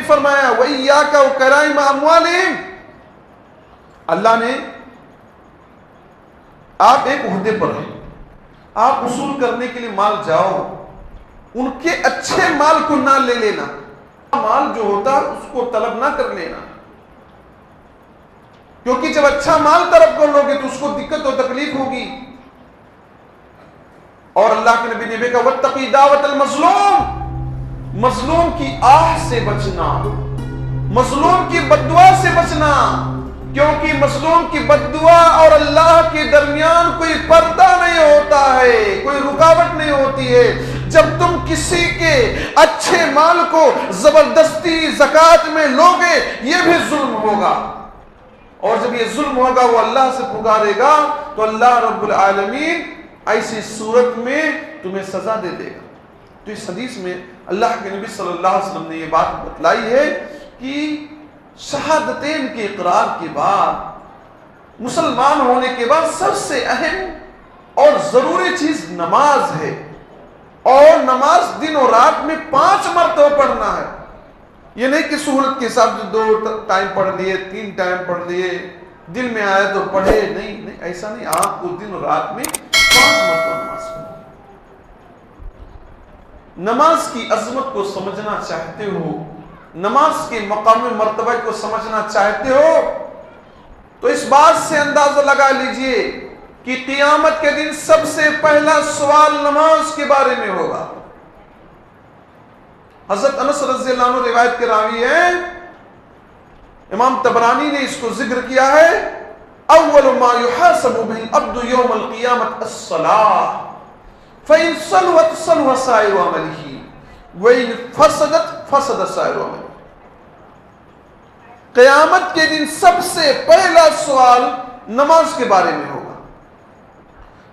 فرمایا وَإِيَّاكَ وَكَرَائِمَ أَمْوَالِهِمْ، اللہ نے آپ ایک عہدے پر ہیں، آپ وصول کرنے کے لیے مال جاؤ، ان کے اچھے مال کو نہ لے لینا، مال جو ہوتا اس کو طلب نہ کر لینا، کیونکہ جب اچھا مال طلب کر لو گے تو اس کو دقت و تکلیف ہوگی۔ اور اللہ کے نبی نے بھی کہا وَاتَّقِي دَعْوَةَ الْمَظْلُومِ، مظلوم کی آہ سے بچنا، مظلوم کی بددعا سے بچنا، کیونکہ مظلوم کی بددعا اور اللہ کے درمیان کوئی پردہ نہیں ہوتا ہے، کوئی رکاوٹ نہیں ہوتی ہے۔ جب تم کسی کے اچھے مال کو زبردستی زکوٰۃ میں لوگے یہ بھی ظلم ہوگا، اور جب یہ ظلم ہوگا وہ اللہ سے پکارے گا تو اللہ رب العالمین ایسی صورت میں تمہیں سزا دے دے گا۔ تو اس حدیث میں اللہ کے نبی صلی اللہ علیہ وسلم نے یہ بات بتلائی ہے کہ شہادتین کے اقرار کے بعد، مسلمان ہونے کے بعد سب سے اہم اور ضروری چیز نماز ہے، اور نماز دن اور رات میں 5 مرتبہ پڑھنا ہے۔ یہ نہیں کہ سہولت کے حساب سے 2 ٹائم پڑھ لیے، 3 ٹائم پڑھ لیے، دل میں آئے تو پڑھے، نہیں ایسا نہیں، آپ کو دن اور رات میں 5 مرتبہ نماز پڑھنا۔ نماز کی عظمت کو سمجھنا چاہتے ہو، نماز کے مقام مرتبہ کو سمجھنا چاہتے ہو تو اس بات سے اندازہ لگا لیجئے کہ قیامت کے دن سب سے پہلا سوال نماز کے بارے میں ہوگا۔ حضرت انس رضی اللہ عنہ روایت کے راوی ہیں، امام طبرانی نے اس کو ذکر کیا ہے، اول ما يحاسب به العبد يوم القيامة الصلاة فإن صلحت صلح سائر عمله وإن فسدت فسد سائر عمله۔ قیامت کے دن سب سے پہلا سوال نماز کے بارے میں ہوگا،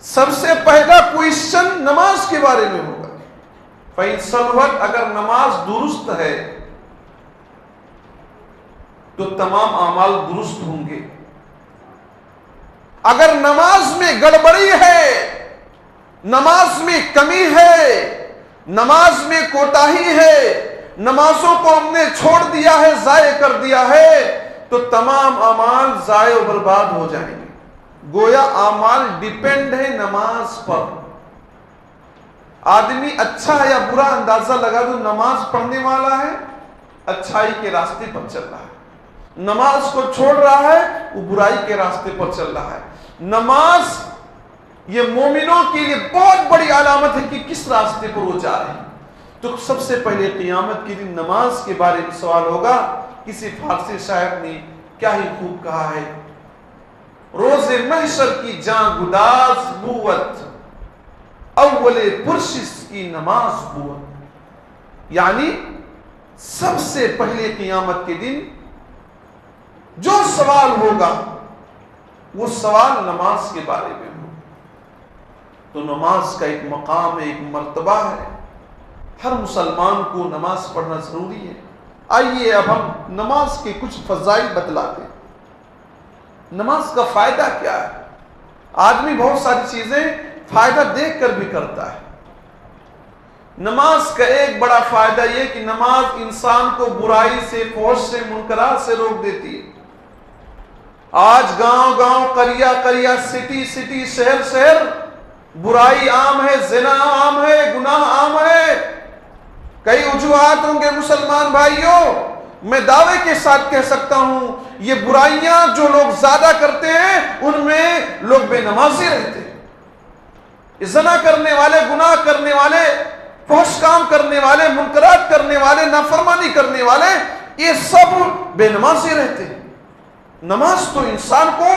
سب سے پہلا کوئسچن نماز کے بارے میں ہوگا۔ فَإِن صَلُحَتْ، اگر نماز درست ہے تو تمام اعمال درست ہوں گے، اگر نماز میں گڑبڑی ہے، نماز میں کمی ہے، نماز میں کوتاہی ہے، نمازوں کو ہم نے چھوڑ دیا ہے، ضائع کر دیا ہے، تو تمام اعمال ضائع و برباد ہو جائیں گے۔ گویا اعمال ڈیپینڈ ہے نماز پر۔ آدمی اچھا ہے یا برا اندازہ لگا دو، نماز پڑھنے والا ہے اچھائی کے راستے پر چل رہا ہے، نماز کو چھوڑ رہا ہے وہ برائی کے راستے پر چل رہا ہے۔ نماز یہ مومنوں کے لیے بہت بڑی علامت ہے کہ کس راستے پر وہ جا رہے ہیں۔ تو سب سے پہلے قیامت کے دن نماز کے بارے میں سوال ہوگا۔ کسی فارسی شاعر نے کیا ہی خوب کہا ہے، روز محشر کی جان گداز بوت، اول پرشش کی نماز بوت، یعنی سب سے پہلے قیامت کے دن جو سوال ہوگا وہ سوال نماز کے بارے میں ہوگا۔ تو نماز کا ایک مقام ہے، ایک مرتبہ ہے، ہر مسلمان کو نماز پڑھنا ضروری ہے۔ آئیے اب ہم نماز کے کچھ فضائل بتلاتے ہیں۔ نماز کا فائدہ کیا ہے؟ آدمی بہت ساری چیزیں فائدہ دیکھ کر بھی کرتا ہے۔ نماز کا ایک بڑا فائدہ یہ کہ نماز انسان کو برائی سے، فحش سے، منکرات سے روک دیتی ہے۔ آج گاؤں گاؤں، قریہ قریہ، سٹی سٹی، شہر شہر برائی عام ہے، زنا عام ہے، گناہ عام ہے۔ کئی وجوہات ہوں گے مسلمان بھائیوں، میں دعوے کے ساتھ کہہ سکتا ہوں یہ برائیاں جو لوگ زیادہ کرتے ہیں ان میں لوگ بے نمازی رہتے ہیں۔ زنا کرنے والے، گناہ کرنے والے، فحش کام کرنے والے، منکرات کرنے والے، نافرمانی کرنے والے، یہ سب بے نمازی رہتے ہیں۔ نماز تو انسان کو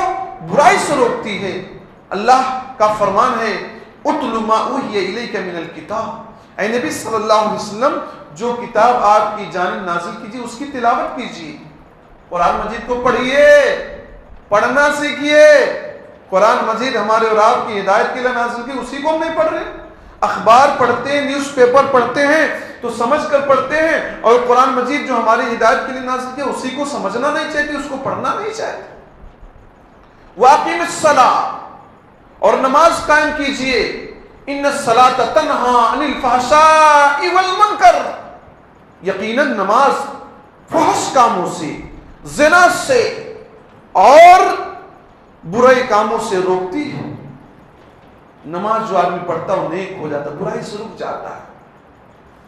برائی سے روکتی ہے۔ اللہ کا فرمان ہے اتل ما اوحی الیک من الکتاب، اے نبی صلی اللہ علیہ وسلم جو کتاب آپ کی جانب نازل کیجیے اس کی تلاوت کیجیے، قرآن مجید کو پڑھیے، پڑھنا سیکھیے۔ قرآن مجید ہمارے اور آپ کی ہدایت کے لیے نازل کی، اسی کو ہم نہیں پڑھ رہے۔ اخبار پڑھتے ہیں، نیوز پیپر پڑھتے ہیں تو سمجھ کر پڑھتے ہیں، اور قرآن مجید جو ہماری ہدایت کے لیے نازل کی اسی کو سمجھنا نہیں چاہتے، اس کو پڑھنا نہیں چاہتے۔ واقیم الصلاۃ، اور نماز قائم کیجئے، ان الصلاۃ تنہی عن الفحشاء والمنکر، یقیناً نماز فحش کاموں سے، زنا سے اور برے کاموں سے روکتی ہے۔ نماز جو آدمی پڑھتا ہے وہ نیک ہو جاتا ہے، برائی سے رک جاتا ہے،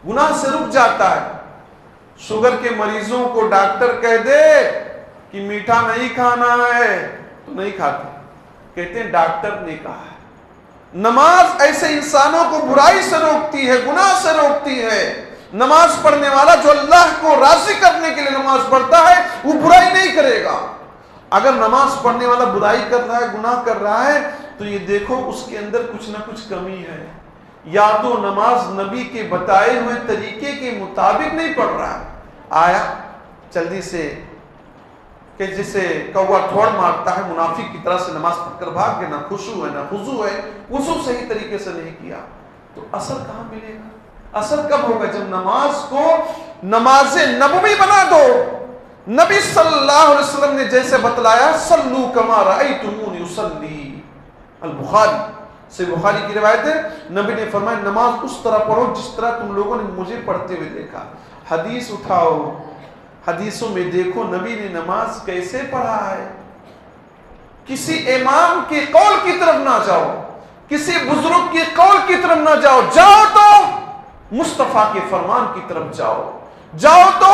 گناہ سے رک جاتا ہے۔ شوگر کے مریضوں کو ڈاکٹر کہہ دے کہ میٹھا نہیں کھانا ہے تو نہیں کھاتے، کہتے ہیں ڈاکٹر نے کہا ہے۔ نماز ایسے انسانوں کو برائی سے روکتی ہے، گناہ سے روکتی ہے۔ نماز پڑھنے والا جو اللہ کو راضی کرنے کے لیے نماز پڑھتا ہے وہ برائی نہیں کرے گا۔ اگر نماز پڑھنے والا برائی کر رہا ہے، گناہ کر رہا ہے، تو یہ دیکھو اس کے اندر کچھ نہ کچھ کمی ہے۔ یا تو نماز نبی کے بتائے ہوئے طریقے کے مطابق نہیں پڑھ رہا ہے، آیا جلدی سے کہ جسے کوا تھوڑ مارتا ہے منافق کی طرح سے نماز پڑھ کر بھاگ گیا، نہ خشوع ہے نہ خضوع ہے، وضو صحیح طریقے سے نہیں کیا، تو اثر کہاں ملے گا؟ اثر کب ہوگا؟ جب نماز کو نماز نبوی بنا دو۔ نبی صلی اللہ علیہ وسلم نے جیسے بتلایا، صلو کما رأیتمونی اصلی، البخاری سے بخاری کی روایت ہے، نبی نے فرمایا نماز اس طرح پڑھو جس طرح تم لوگوں نے مجھے پڑھتے ہوئے دیکھا۔ حدیث اٹھاؤ، حدیثوں میں دیکھو نبی نے نماز کیسے پڑھا ہے۔ کسی امام کے قول کی طرف نہ جاؤ، کسی بزرگ کے قول کی طرف نہ جاؤ، جاؤ تو مصطفیٰ کے فرمان کی طرف جاؤ، جاؤ تو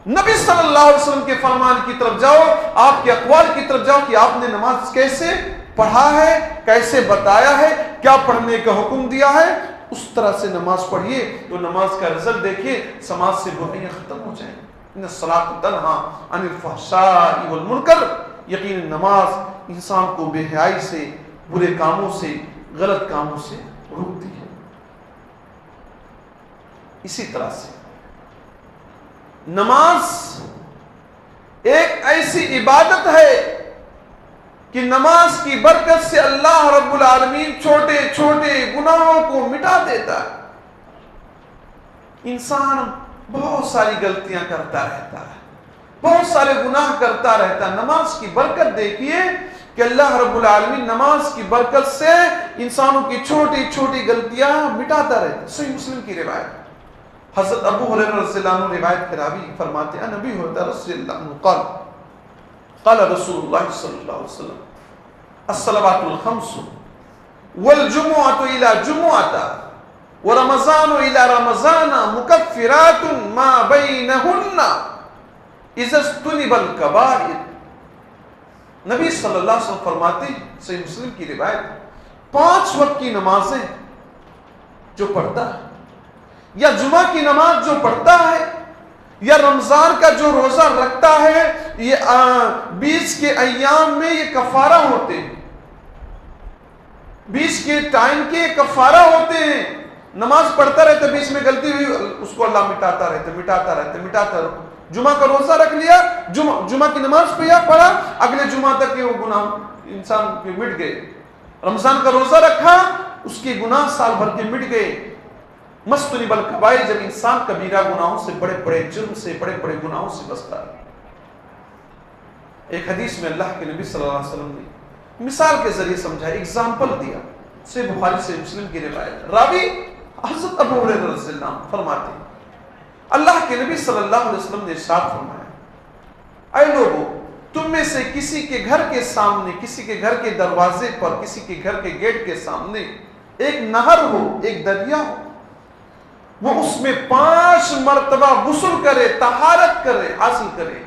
نبی صلی اللہ علیہ وسلم کے فرمان کی طرف جاؤ، آپ کے اقوال کی طرف جاؤ کہ آپ نے نماز کیسے پڑھا ہے، کیسے بتایا ہے، کیا پڑھنے کا حکم دیا ہے، اس طرح سے نماز پڑھیے تو نماز کا رزلٹ دیکھیے، سماج سے برائیاں ختم ہو جائیں۔ ان الصلاۃ تنہی عن الفحشاء والمنکر، یقین نماز انسان کو بے حیائی سے، برے کاموں سے، غلط کاموں سے روکتی ہے۔ اسی طرح سے نماز ایک ایسی عبادت ہے کہ نماز کی برکت سے اللہ رب العالمین چھوٹے چھوٹے گناہوں کو مٹا دیتا ہے۔ انسان بہت ساری غلطیاں کرتا رہتا ہے، بہت سارے گناہ کرتا رہتا ہے، نماز کی برکت دیکھیے کہ اللہ رب العالمین نماز کی برکت سے انسانوں کی چھوٹی چھوٹی غلطیاں مٹاتا رہتا ہے۔ صحیح مسلم کی روایت، حضرت ابو ہریرہ رضی اللہ عنہ روایت کے راوی فرماتے ہیں، نبی ہریرہ رضی اللہ عنہ قال قال رسول اللہ صلی اللہ علیہ وسلم الصلوات الخمس والجمعۃ الی جمعۃ ورمضان الی رمضان مکفرات ما بینہن اذا اجتنب الکبائر۔ نبی صلی اللہ علیہ وسلم فرماتے ہیں، صحیح مسلم کی روایت، 5 وقت کی نمازیں جو پڑھتا ہے، یا جمعہ کی نماز جو پڑھتا ہے، یا رمضان کا جو روزہ رکھتا ہے، یہ 20 کے ایام میں یہ کفارہ ہوتے ہیں، 20 کے ٹائم کے کفارہ ہوتے ہیں۔ نماز پڑھتا رہتا، 20 میں غلطی ہوئی اس کو اللہ مٹاتا رہتا۔ جمعہ کا روزہ رکھ لیا، جمعہ کی نماز پڑھا، اگلے جمعہ تک وہ گناہ انسان کے مٹ گئے۔ رمضان کا روزہ رکھا، اس کے گناہ سال بھر کے مٹ گئے۔ مستنب الکبائر، جب انسان کبیرہ گناہوں سے، بڑے بڑے جرم سے، بڑے بڑے گناہوں سے بچتا ہے۔ ایک حدیث میں اللہ کے نبی صلی اللہ علیہ وسلم نے مثال کے ذریعے سمجھایا، اگزامپل دیا، سے بخاری سے مسلم کی روایت، راوی حضرت ابو ہریرہ رضی اللہ عنہ فرماتے ہیں، اللہ کے نبی صلی اللہ علیہ وسلم نے ارشاد فرمایا، اے لوگوں، تم میں سے کسی کے گھر کے سامنے، کسی کے گھر کے دروازے پر، کسی کے گھر کے گیٹ کے سامنے ایک نہر ہو، ایک دریا ہو، وہ اس میں 5 مرتبہ غسل کرے، طہارت کرے، حاصل کرے،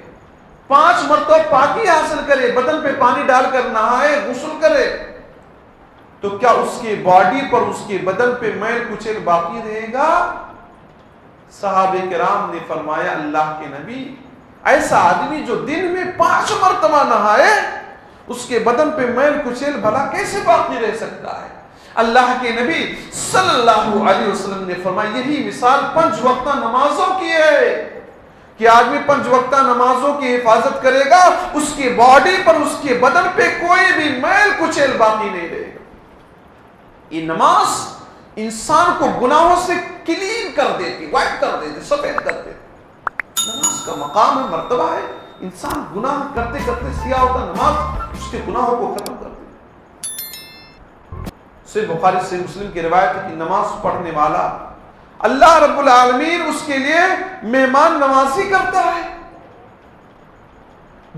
5 مرتبہ پاکی حاصل کرے، بدن پہ پانی ڈال کر نہائے، غسل کرے، تو کیا اس کے باڈی پر، اس کے بدن پہ میل کچیل باقی رہے گا؟ صحابہ کرام نے فرمایا، اللہ کے نبی، ایسا آدمی جو دن میں 5 مرتبہ نہائے، اس کے بدن پہ میل کچیل بھلا کیسے باقی رہ سکتا ہے؟ اللہ کے نبی صلی اللہ علیہ وسلم نے فرمایا، یہی مثال 5 وقتہ نمازوں کی ہے کہ آدمی 5 وقتہ نمازوں کی حفاظت کرے گا، اس کی باڈی پر، اس کے بدن پہ کوئی بھی میل کچیل باقی نہیں رہے گا۔ یہ نماز انسان کو گناہوں سے کلین کر دیتی، وائٹ کر دیتی، سفید کر دیتی۔ نماز کا مقام ہے، مرتبہ ہے، انسان گناہ کرتے کرتے سیاہ ہوتا، نماز اس کے گناہوں کو ختم کر دیتی۔ سے بخاری سے مسلم کی روایت ہے کہ نماز پڑھنے والا اللہ رب العالمین اس کے لیے مہمان نوازی کرتا ہے،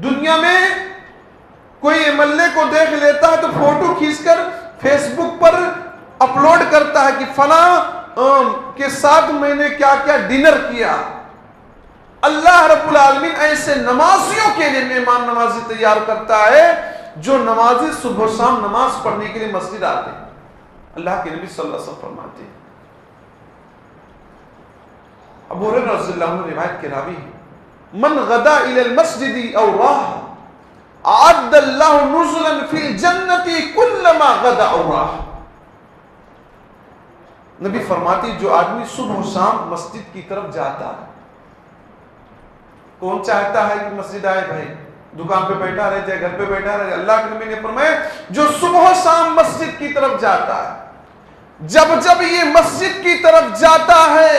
دنیا میں کوئی MLA کو دیکھ لیتا ہے تو فوٹو کھینچ کر فیس بک پر اپلوڈ کرتا ہے کہ فلاں کے ساتھ میں نے کیا کیا ڈنر کیا. اللہ رب العالمین ایسے نمازیوں کے لیے مہمان نوازی تیار کرتا ہے جو نمازی صبح و شام نماز پڑھنے کے لیے مسجد آتے ہیں. اللہ کے نبی صلی اللہ علیہ وسلم فرماتے ہیں, ابو ہریرہ رضی اللہ عنہ روایت کے راوی ہیں, من غدا الی المسجد او راح اعد اللہ نزلا فی الجنت کلما غدا او راح. نبی فرماتی جو آدمی صبح و شام مسجد کی طرف جاتا ہے, کون چاہتا ہے کہ مسجد آئے بھائی, دکان پہ بیٹھا رہے جائے, گھر پہ بیٹھا رہے. اللہ کے نبی نے فرمایا جو صبح و شام مسجد کی طرف جاتا ہے, جب یہ مسجد کی طرف جاتا ہے,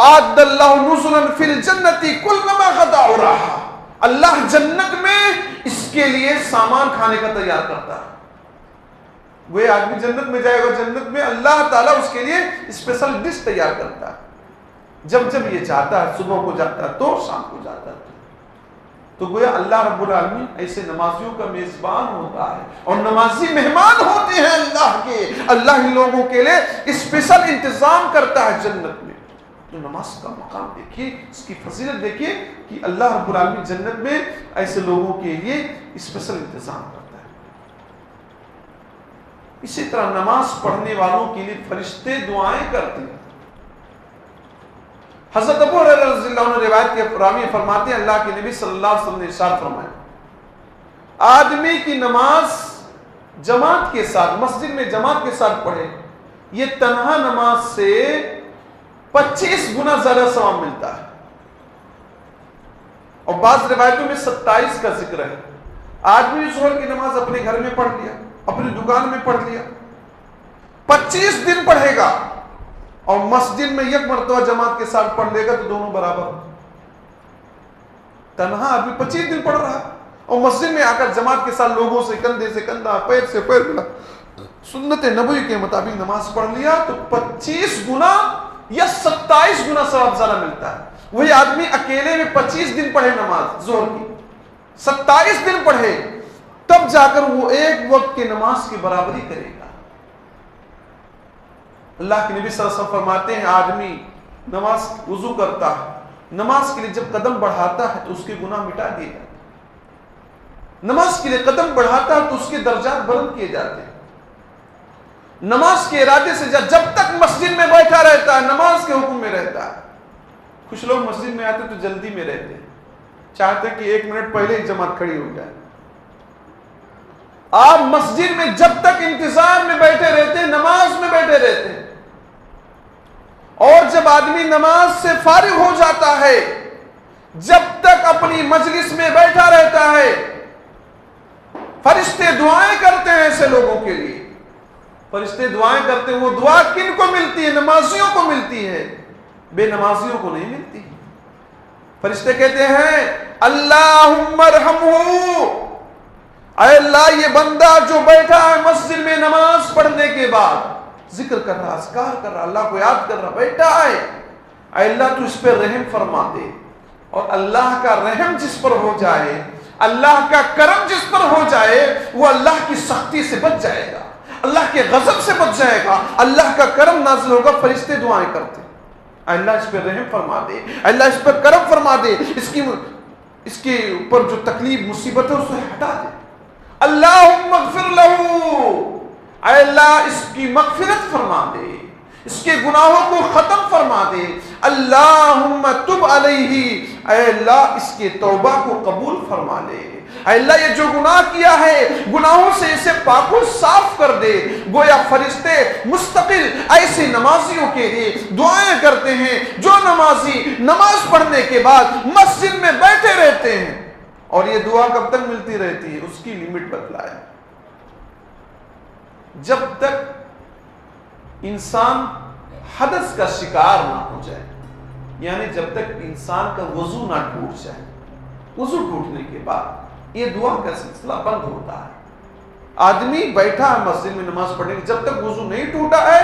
عاد اللہ نزلا فی الجنت کلما غدا و راح, اللہ جنت میں اس کے لیے سامان کھانے کا تیار کرتا ہے. وہ آدمی جنت میں جائے گا, جنت میں اللہ تعالیٰ اس کے لیے اسپیشل ڈش تیار کرتا ہے. جب یہ چاہتا ہے, صبح کو جاتا ہے تو شام کو جاتا ہے. تو گویا اللہ رب العالمین ایسے نمازیوں کا میزبان ہوتا ہے, اور نمازی مہمان ہوتے ہیں اللہ کے. اللہ ان لوگوں کے لیے اسپیشل انتظام کرتا ہے جنت میں. تو نماز کا مقام دیکھیے, اس کی فضیلت دیکھیے کہ اللہ رب العالمین جنت میں ایسے لوگوں کے لیے اسپیشل انتظام کرتا ہے. اسی طرح نماز پڑھنے والوں کے لیے فرشتے دعائیں کرتے ہیں. حضرت ابو ہریرہ رضی اللہ عنہ روایت کے راوی فرماتے ہیں, اللہ کے نبی صلی اللہ علیہ وسلم نے ارشاد فرمایا, آدمی کی نماز جماعت کے ساتھ, مسجد میں جماعت کے ساتھ پڑھے, یہ تنہا نماز سے 25 گنا زیادہ ثواب ملتا ہے. اور بعض روایتوں میں 27 کا ذکر ہے. آدمی ظہر کی نماز اپنے گھر میں پڑھ لیا, اپنی دکان میں پڑھ لیا, 25 دن پڑھے گا, اور مسجد میں یک مرتبہ جماعت کے ساتھ پڑھ لے گا تو دونوں برابر. تنہا آدمی 25 دن پڑھ رہا ہے, اور مسجد میں آ کر جماعت کے ساتھ لوگوں سے کندھے سے کندھا, پیر سے پیر ملا, سنت نبوی کے مطابق نماز پڑھ لیا تو 25 گنا یا 27 گنا ثواب زیادہ ملتا ہے. وہی آدمی اکیلے میں 25 دن پڑھے نماز ظہر کی, 27 دن پڑھے, تب جا کر وہ ایک وقت کی نماز کی برابری کرے گا. اللہ کے نبی صلی اللہ علیہ وسلم فرماتے ہیں, آدمی نماز وضو کرتا ہے, نماز کے لیے جب قدم بڑھاتا ہے تو اس کے گناہ مٹا دیے جاتے ہیں. نماز کے لیے قدم بڑھاتا ہے تو اس کے درجات بلند کیے جاتے ہیں. نماز کے ارادے سے جب تک مسجد میں بیٹھا رہتا ہے نماز کے حکم میں رہتا ہے. کچھ لوگ مسجد میں آتے تو جلدی میں رہتے ہیں, چاہتے ہیں کہ 1 منٹ پہلے ہی جماعت کھڑی ہو جائے. آپ مسجد میں جب تک انتظار میں بیٹھے رہتے ہیں, نماز میں بیٹھے رہتے ہیں, اور جب آدمی نماز سے فارغ ہو جاتا ہے, جب تک اپنی مجلس میں بیٹھا رہتا ہے, فرشتے دعائیں کرتے ہیں ایسے لوگوں کے لیے. فرشتے دعائیں کرتے ہیں, وہ دعا کن کو ملتی ہے؟ نمازیوں کو ملتی ہے, بے نمازیوں کو نہیں ملتی. فرشتے کہتے ہیں اللہم ارحمہ, اے اللہ یہ بندہ جو بیٹھا ہے مسجد میں نماز پڑھنے کے بعد ذکر کر رہا, اذکار کر رہا, اللہ کو یاد کر رہا, بیٹھا ہے, اے اللہ تو اس پہ رحم فرما دے. اور اللہ کا رحم جس پر ہو جائے, اللہ کا کرم جس پر ہو جائے, وہ اللہ کی سختی سے بچ جائے گا, اللہ کے غضب سے بچ جائے گا, اللہ کا کرم نازل ہوگا. فرشتے دعائیں کرتے, اللہ اس پہ رحم فرما دے, اللہ اس پر کرم فرما دے, اس کے اوپر جو تکلیف مصیبت ہے اسے ہٹا دے. اللہم اغفر لہو, اے اللہ اس کی مغفرت فرما دے, اس کے گناہوں کو ختم فرما دے. اللہم تب علیہ, اے اللہ اس کے توبہ کو قبول فرما لے. اے اللہ یہ جو گناہ کیا ہے گناہوں سے اسے پاک و صاف کر دے. گویا فرشتے مستقل ایسے نمازیوں کے لیے دعائیں کرتے ہیں جو نمازی نماز پڑھنے کے بعد مسجد میں بیٹھے رہتے ہیں. اور یہ دعا کب تک ملتی رہتی ہے؟ اس کی لمٹ بتلایا, جب تک انسان حدث کا شکار نہ ہو جائے, یعنی جب تک انسان کا وضو نہ ٹوٹ جائے. وضو ٹوٹنے کے بعد یہ دعا کا سلسلہ بند ہوتا ہے. آدمی بیٹھا ہے مسجد میں نماز پڑھنے کے, جب تک وضو نہیں ٹوٹا ہے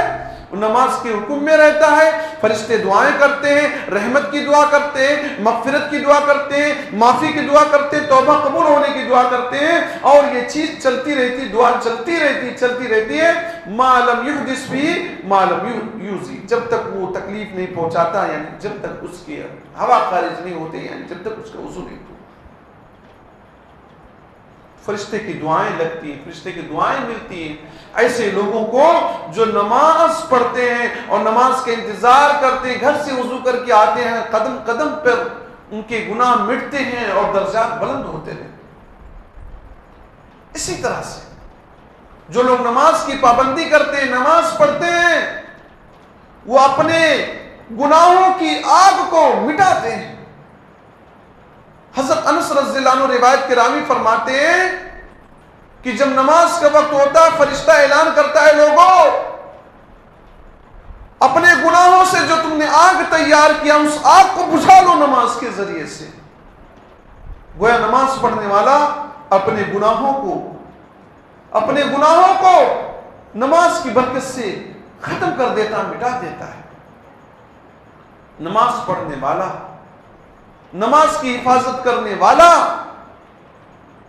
نماز کے حکم میں رہتا ہے، فرشتے دعائیں کرتے ہیں، رحمت کی دعا کرتے ہیں، مغفرت کی دعا کرتے ہیں، معافی کی دعا کرتے ہیں، توبہ قبول ہونے کی دعا کرتے ہیں، اور یہ چیز چلتی رہتی، دعا چلتی رہتی ہے، ما لم یحدث فی ما لم یؤذی، جب تک وہ تکلیف نہیں پہنچاتا، یعنی جب تک اس کی ہوا خارج نہیں ہوتی، یعنی جب تک اس کا وضو نہیں ہوتا۔ فرشتے کی دعائیں لگتی ہیں، فرشتے کی دعائیں ملتی ہیں ایسے لوگوں کو جو نماز پڑھتے ہیں اور نماز کے انتظار کرتے ہیں، گھر سے وضو کر کے آتے ہیں، قدم قدم پر ان کے گناہ مٹتے ہیں اور درجات بلند ہوتے ہیں۔ اسی طرح سے جو لوگ نماز کی پابندی کرتے ہیں، نماز پڑھتے ہیں، وہ اپنے گناہوں کی آگ کو مٹاتے ہیں۔ حضرت انس رضی اللہ عنہ روایت کے راوی فرماتے ہیں کہ جب نماز کا وقت ہوتا ہے، فرشتہ اعلان کرتا ہے، لوگوں اپنے گناہوں سے جو تم نے آگ تیار کیا اس آگ کو بجھا لو نماز کے ذریعے سے۔ گویا نماز پڑھنے والا اپنے گناہوں کو نماز کی برکت سے ختم کر دیتا، مٹا دیتا ہے۔ نماز پڑھنے والا، نماز کی حفاظت کرنے والا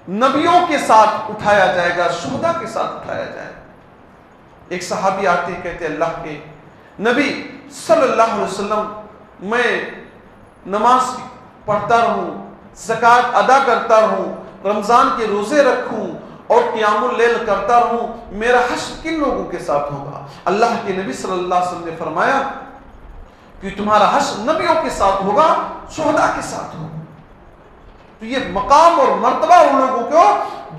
نبیوں کے ساتھ اٹھایا جائے گا، شہداء کے ساتھ اٹھایا جائے گا۔ ایک صحابی آتے ہیں، کہتے اللہ کے نبی صلی اللہ علیہ وسلم، میں نماز پڑھتا رہوں، زکوٰۃ ادا کرتا رہوں، رمضان کے روزے رکھوں اور قیام اللیل کرتا رہوں، میرا حشر کن لوگوں کے ساتھ ہوگا؟ اللہ کے نبی صلی اللہ علیہ وسلم نے فرمایا کہ تمہارا حشر نبیوں کے ساتھ ہوگا، شہداء کے ساتھ ہوگا۔ تو یہ مقام اور مرتبہ ان لوگوں کو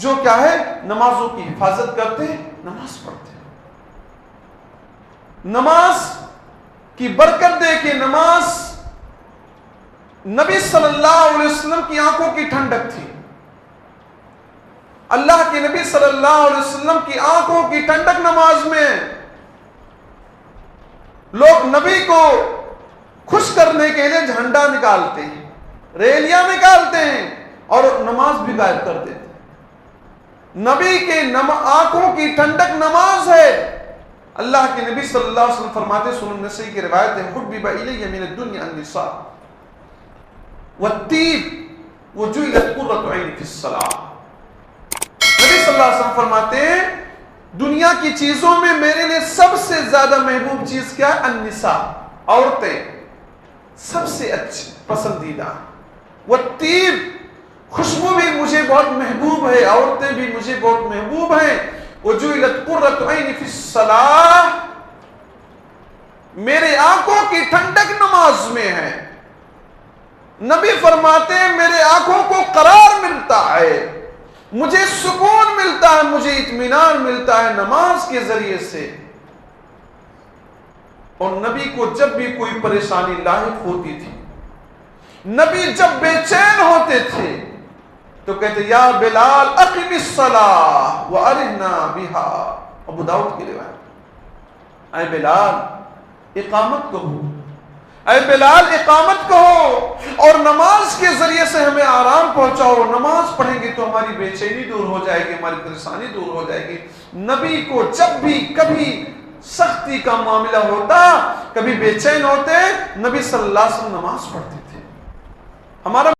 جو کیا ہے، نمازوں کی حفاظت کرتے ہیں، نماز پڑھتے ہیں۔ نماز کی برکت دیکھیں، نماز نبی صلی اللہ علیہ وسلم کی آنکھوں کی ٹھنڈک تھی۔ اللہ کے نبی صلی اللہ علیہ وسلم کی آنکھوں کی ٹھنڈک نماز میں۔ لوگ نبی کو خوش کرنے کے لیے جھنڈا نکالتے ہیں، ریلیاں نکالتے ہیں اور نماز بھی غائب کر دیتے ہیں۔ نبی کے آنکھوں کی ٹھنڈک نماز ہے۔ اللہ کے نبی صلی اللہ علیہ وسلم فرماتے، سنن نسائی کی روایت ہے، حبب الی من الدنیا النساء والطیب وجعلت قرۃ عینی فی الصلاۃ۔ نبی صلی اللہ علیہ وسلم فرماتے ہیں، دنیا کی چیزوں میں میرے لیے سب سے زیادہ محبوب چیز کیا ہے؟ النساء، عورتیں سب سے اچھی پسندیدہ۔ والطیب، خوشبو بھی مجھے بہت محبوب ہے، عورتیں بھی مجھے بہت محبوب ہیں۔ وجعلت قرۃ عینی فی الصلاۃ، میرے آنکھوں کی ٹھنڈک نماز میں ہے۔ نبی فرماتے ہیں میرے آنکھوں کو قرار ملتا ہے، مجھے سکون ملتا ہے، مجھے اطمینان ملتا ہے نماز کے ذریعے سے۔ اور نبی کو جب بھی کوئی پریشانی لاحق ہوتی تھی، نبی جب بے چین ہوتے تھے تو کہتے یا بلال اقم الصلاۃ وارحنا بہا، ابو داؤد کی روایت۔ اے بلال اقامت کہو، اے بلال اقامت کہو اور نماز کے ذریعے سے ہمیں آرام پہنچاؤ۔ نماز پڑھیں گے تو ہماری بے چینی دور ہو جائے گی، ہماری پریشانی دور ہو جائے گی۔ نبی کو جب بھی کبھی سختی کا معاملہ ہوتا، کبھی بے چین ہوتے، نبی صلی اللہ علیہ وسلم نماز پڑھتے تھے۔ ہمارا